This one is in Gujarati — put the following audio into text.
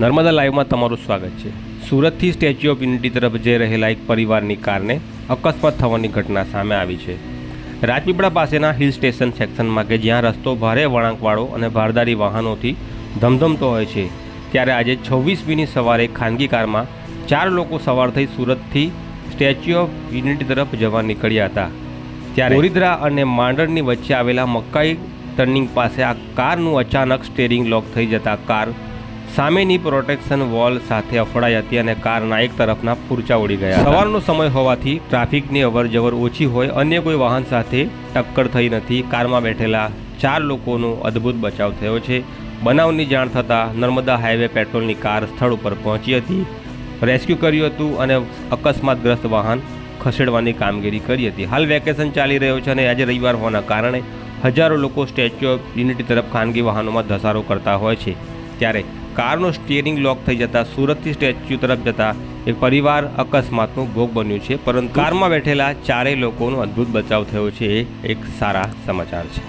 નર્મદા લાઈવમાં તમારું સ્વાગત છે। સુરતથી સ્ટેચ્યુ ઓફ યુનિટી તરફ જઈ રહેલા એક પરિવારની કારને અકસ્માત થવાની ઘટના સામે આવી છે। રાજપીપળા પાસેના હિલ સ્ટેશન સેક્શનમાં કે જ્યાં રસ્તો ભારે વળાંકવાળો અને ભારદારી વાહનોથી ધમધમતો હોય છે, ત્યારે આજે 26મીની સવારે ખાનગી કારમાં 4 લોકો સવાર થઈ સુરતથી સ્ટેચ્યુ ઓફ યુનિટી તરફ જવા નીકળ્યા હતા। ત્યારે ઓરિદ્રા અને માંડરની વચ્ચે આવેલા મકાઈ ટર્નિંગ પાસે આ કારનું અચાનક સ્ટીયરિંગ લોક થઈ જતા કાર સામેની પ્રોટેક્શન વોલ સાથે અથડાઈ હતી અને કારના એક તરફના ફૂરચા ઉડી ગયા। સવારનો સમય હોવાથી ટ્રાફિકની અવરજવર ઓછી હોય, અન્ય કોઈ વાહન સાથે ટક્કર થઈ નથી। કારમાં બેઠેલા 4 લોકોનો અદ્ભુત બચાવ થયો છે। બનાવની જાણ થતાં નર્મદા હાઈવે પેટ્રોલની કાર સ્થળ ઉપર પહોંચી હતી, રેસ્ક્યુ કર્યું હતું અને અકસ્માતગ્રસ્ત વાહન ખસેડવાની કામગીરી કરી હતી। હાલ વેકેશન ચાલી રહ્યો છે અને આજે રવિવાર હોવાના કારણે હજારો લોકો સ્ટેચ્યુ ઓફ યુનિટી તરફ ખાનગી વાહનોમાં ધસારો કરતા હોય છે। ત્યારે કારનો સ્ટીયરિંગ લોક થઈ જતાં સુરતથી સ્ટેચ્યુ તરફ જતા એક પરિવાર અકસ્માતનો ભોગ બન્યું છે, પરંતુ કારમાં બેઠેલા 4 લોકોનો અદ્ભુત બચાવ થયો છે, એ એક સારા સમાચાર છે।